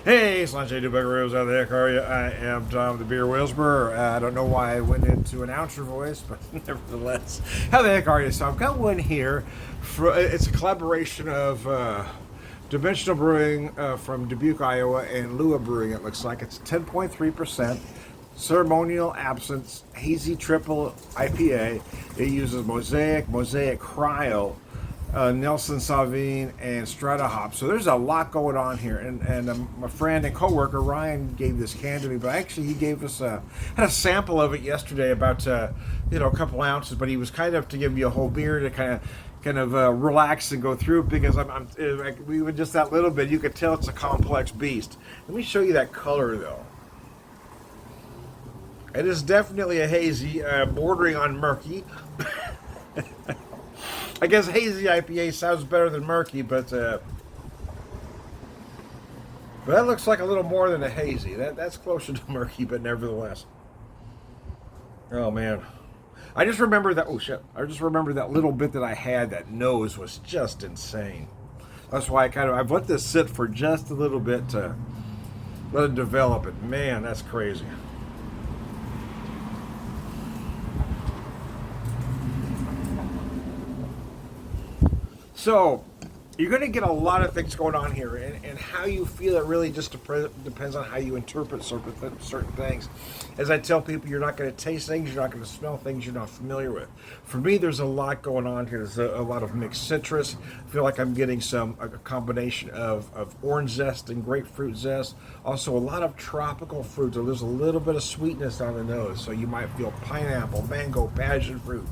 Hey, Slanche do Buckaroos, how the heck are you? I am Tom the Beer Whisperer. I don't know why I went into an announcer voice, but nevertheless, how the heck are you? So I've got one here. It's a collaboration of Dimensional Brewing from Dubuque, Iowa, and Lua Brewing. It looks like it's 10.3%. Ceremonial Absence Hazy Triple IPA. It uses Mosaic Cryo, Nelson Sauvin, and Strata hops. So there's a lot going on here. And my friend and coworker Ryan gave this can to me, but actually he gave us had a sample of it yesterday, about a couple ounces. But he was kind of to give me a whole beer to kind of relax and go through it, because we would just that little bit, you could tell it's a complex beast. Let me show you that color though. It is definitely a hazy, bordering on murky. I guess hazy IPA sounds better than murky, but that looks like a little more than a hazy. That's closer to murky, but nevertheless. Oh man, I just remember that. Oh shit! I just remember that little bit that I had. That nose was just insane. That's why I've let this sit for just a little bit to let it develop. It, man, that's crazy. So, you're going to get a lot of things going on here, and how you feel it really just depends on how you interpret certain things. As I tell people, you're not going to taste things, you're not going to smell things you're not familiar with. For me, there's a lot going on here. There's a lot of mixed citrus. I feel like I'm getting a combination of orange zest and grapefruit zest. Also, a lot of tropical fruit. So there's a little bit of sweetness on the nose. So you might feel pineapple, mango, passion fruit.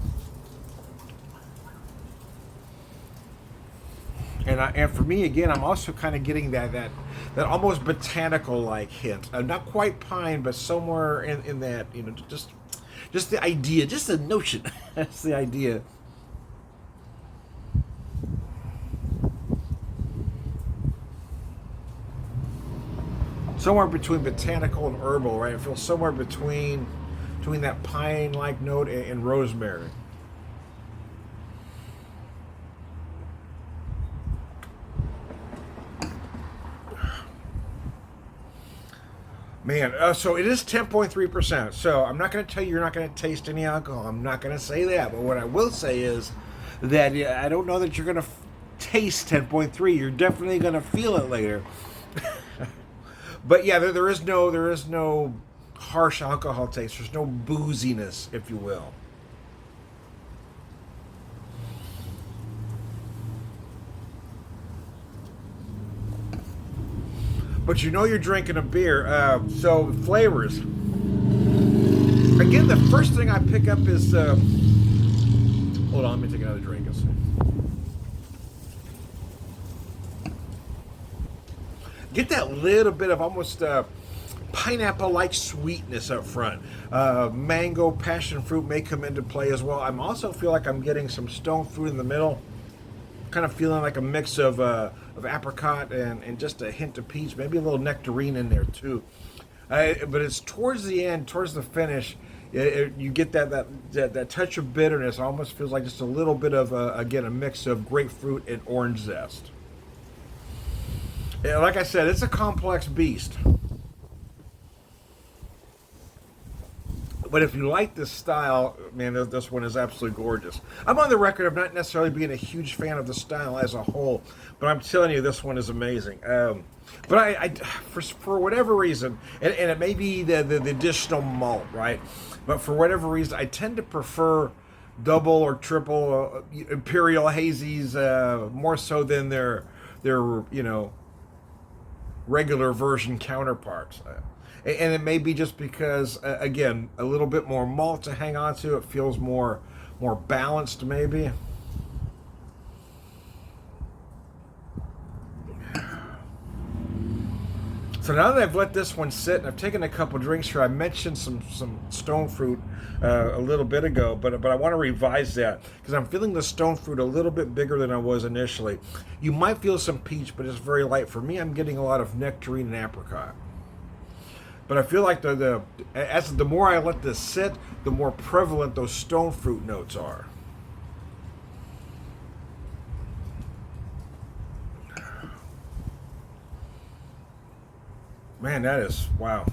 And for me again, I'm also kind of getting that almost botanical like hint. Not quite pine, but somewhere in that, just the idea, just the notion. That's the idea. Somewhere between botanical and herbal, right? It feels somewhere between that pine like note and rosemary. Man, so it is 10.3%. So I'm not going to tell you you're not going to taste any alcohol. I'm not going to say that. But what I will say is that I don't know that you're going to taste 10.3. You're definitely going to feel it later. But yeah, there is no harsh alcohol taste. There's no booziness, if you will. But you know you're drinking a beer. So flavors. Again, the first thing I pick up is. Hold on, let me take another drink. Get that little bit of almost pineapple-like sweetness up front. Mango, passion fruit may come into play as well. I'm also feel like I'm getting some stone fruit in the middle. Kind of feeling like a mix of apricot and just a hint of peach, maybe a little nectarine in there too. But it's towards the end, towards the finish, you get that touch of bitterness. Almost feels like just a little bit of again a mix of grapefruit and orange zest. Yeah, like I said, it's a complex beast. But if you like this style, man, this one is absolutely gorgeous. I'm on the record of not necessarily being a huge fan of the style as a whole, but I'm telling you, this one is amazing. But for whatever reason, and it may be the additional malt, right? But for whatever reason, I tend to prefer double or triple imperial hazies more so than their regular version counterparts. And it may be just because, again, a little bit more malt to hang on to. It feels more balanced, maybe. So now that I've let this one sit and I've taken a couple drinks here, I mentioned some stone fruit a little bit ago, but I want to revise that because I'm feeling the stone fruit a little bit bigger than I was initially. You might feel some peach, but it's very light. For me, I'm getting a lot of nectarine and apricot. But I feel like as the more I let this sit, the more prevalent those stone fruit notes are. Man, that is, wow.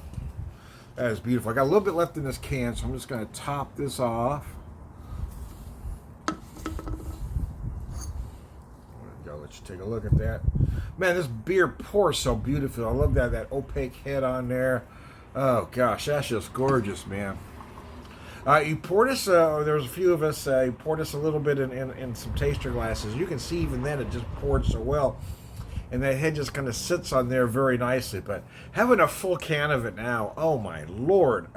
That is beautiful. I got a little bit left in this can, so I'm just going to top this off. I'll let you take a look at that. Man, this beer pours so beautifully. I love that opaque head on there. Oh, gosh, that's just gorgeous, man. You poured us, there was a few of us, you poured us a little bit in some taster glasses. You can see even then it just poured so well. And that head just kind of sits on there very nicely. But having a full can of it now, oh my Lord.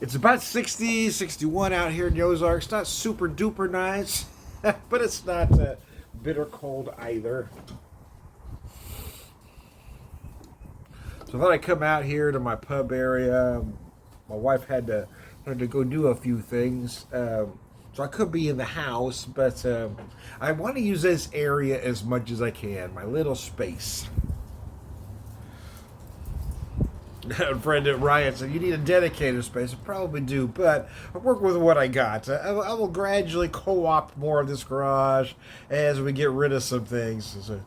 It's about 60, 61 out here in the Ozarks. It's not super duper nice, but it's not bitter cold either. So I thought I'd come out here to my pub area. My wife had to go do a few things. So I could be in the house, but I want to use this area as much as I can, my little space. Friend Ryan said, you need a dedicated space. I probably do, but I work with what I got. I will gradually co-opt more of this garage as we get rid of some things. So,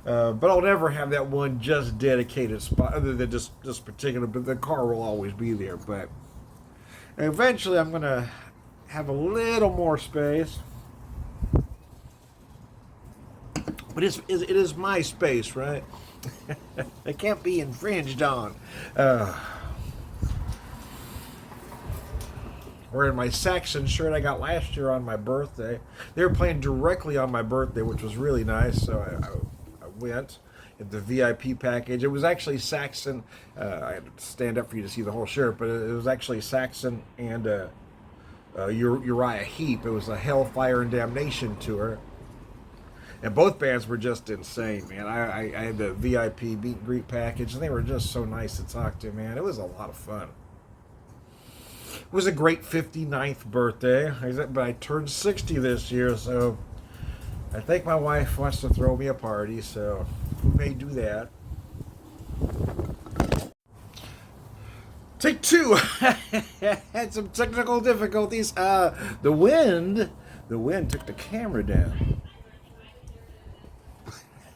but I'll never have that one just dedicated spot other than just this particular, but the car will always be there. But eventually I'm going to have a little more space. But it is my space, right? It can't be infringed on. Wearing my Saxon shirt I got last year on my birthday. They were playing directly on my birthday, which was really nice. So I went at the VIP package. It was actually Saxon. I had to stand up for you to see the whole shirt, but it was actually Saxon and Uriah Heep. It was a Hellfire and Damnation tour. And both bands were just insane, man. I had the VIP meet and greet package, and they were just so nice to talk to, man. It was a lot of fun. It was a great 59th birthday, but I turned 60 this year, so I think my wife wants to throw me a party, so we may do that. Take two. Had some technical difficulties. The wind took the camera down.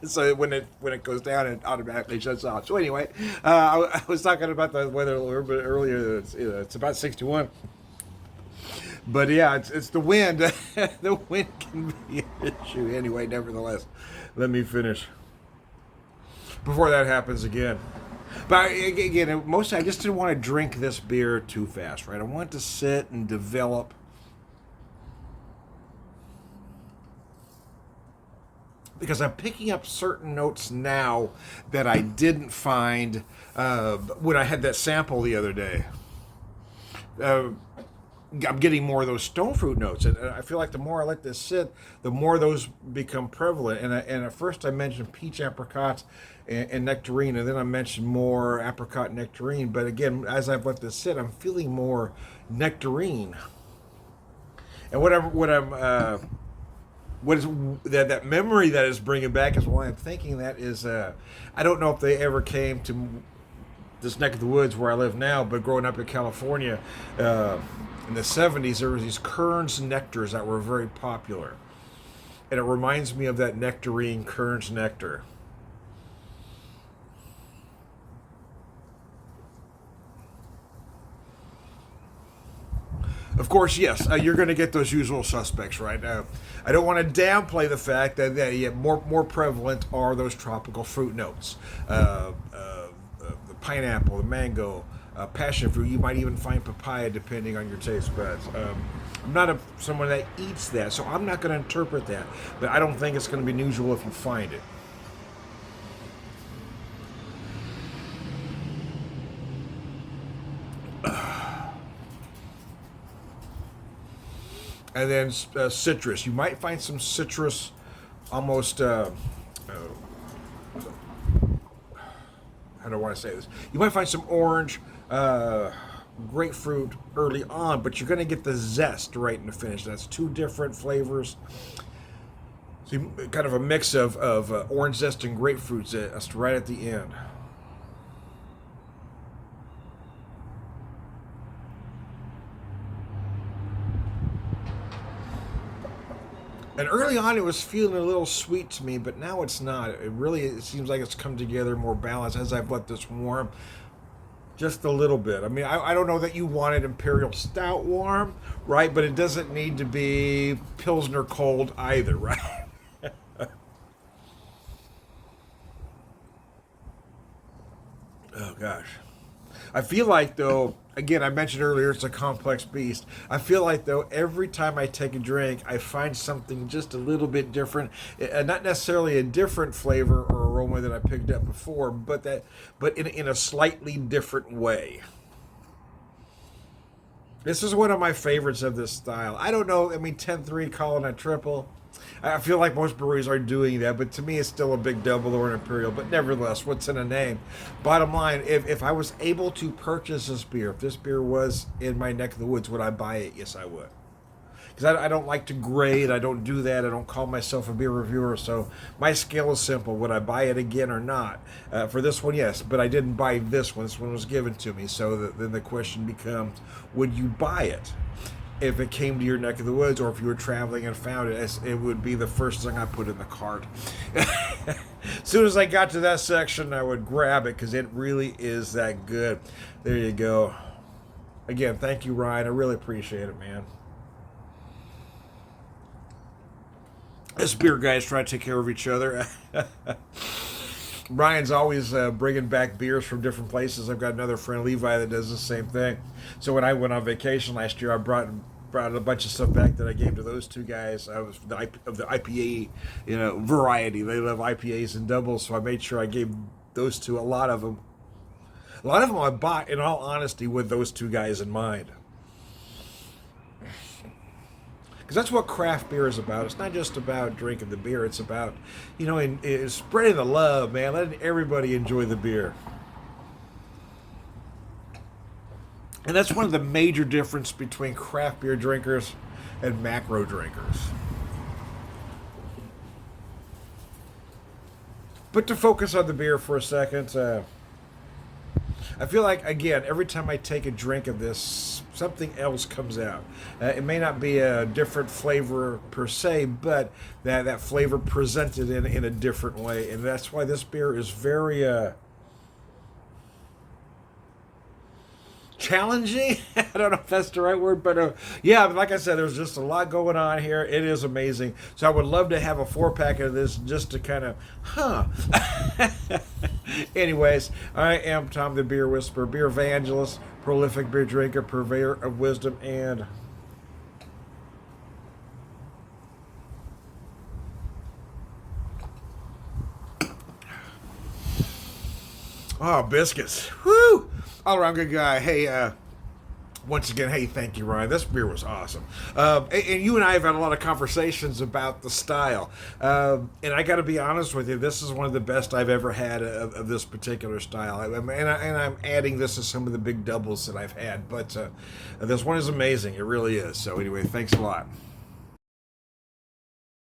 So when it goes down, it automatically shuts off. So anyway, I was talking about the weather a little bit earlier. It's about 61. But yeah, it's the wind. The wind can be an issue. Anyway, nevertheless, let me finish before that happens again. But again, mostly I just didn't want to drink this beer too fast, right? I want to sit and develop. Because I'm picking up certain notes now that I didn't find when I had that sample the other day. I'm getting more of those stone fruit notes, and I feel like the more I let this sit, the more those become prevalent. And at first I mentioned peach, apricot, and nectarine, and then I mentioned more apricot, nectarine. But again, as I've let this sit, I'm feeling more nectarine. And what is that memory that is bringing back is why I'm thinking that is I don't know if they ever came to this neck of the woods where I live now, but growing up in California in the 70s, there were these Kern's nectars that were very popular, and it reminds me of that nectarine, Kern's nectar. Of course, yes, you're going to get those usual suspects, right? I don't want to downplay the fact that more prevalent are those tropical fruit notes. The pineapple, the mango, passion fruit. You might even find papaya depending on your taste buds. I'm not someone that eats that, so I'm not going to interpret that. But I don't think it's going to be unusual if you find it. And then citrus. You might find some citrus almost, how do I want to say this? You might find some orange, grapefruit early on, but you're going to get the zest right in the finish. That's two different flavors. So kind of a mix of orange zest and grapefruit zest right at the end. And early on, it was feeling a little sweet to me, but now it's not. It seems like it's come together more balanced as I've let this warm just a little bit. I mean, I don't know that you wanted Imperial Stout warm, right? But it doesn't need to be Pilsner cold either, right? Oh, gosh. I feel like, though, again, I mentioned earlier it's a complex beast. I feel like, though, every time I take a drink, I find something just a little bit different. Not necessarily a different flavor or aroma that I picked up before, but in a slightly different way. This is one of my favorites of this style. I don't know. I mean, 10-3 calling a triple. I feel like most breweries are doing that, but to me, it's still a big double or an imperial. But nevertheless, what's in a name? Bottom line, if I was able to purchase this beer, if this beer was in my neck of the woods, would I buy it? Yes, I would. Because I don't like to grade. I don't do that. I don't call myself a beer reviewer. So my scale is simple. Would I buy it again or not? For this one, yes. But I didn't buy this one. This one was given to me. So then the question becomes, would you buy it? If it came to your neck of the woods, or if you were traveling and found it, it would be the first thing I put in the cart. As soon as I got to that section, I would grab it because it really is that good. There you go. Again, thank you, Ryan. I really appreciate it, man. Us beer guys try to take care of each other. Ryan's always bringing back beers from different places. I've got another friend, Levi, that does the same thing. So when I went on vacation last year, I brought a bunch of stuff back that I gave to those two guys. I was of the IPA, variety. They love IPAs and doubles, so I made sure I gave those two a lot of them. A lot of them I bought, in all honesty, with those two guys in mind. Because that's what craft beer is about. It's not just about drinking the beer. It's about, spreading the love, man. Letting everybody enjoy the beer. And that's one of the major differences between craft beer drinkers and macro drinkers. But to focus on the beer for a second, I feel like, again, every time I take a drink of this, something else comes out. It may not be a different flavor per se, but that flavor presented in a different way. And that's why this beer is very challenging. I don't know if that's the right word, but yeah, like I said, there's just a lot going on here. It is amazing. So I would love to have a 4-pack of this just to kind of, Anyways, I am Tom the Beer Whisperer, beer evangelist, prolific beer drinker, purveyor of wisdom, and biscuits. Woo! All around good guy. Hey, once again, hey, thank you, Ryan. This beer was awesome. And you and I have had a lot of conversations about the style. And I got to be honest with you, this is one of the best I've ever had of this particular style. And I'm adding this to some of the big doubles that I've had. But this one is amazing. It really is. So anyway, thanks a lot.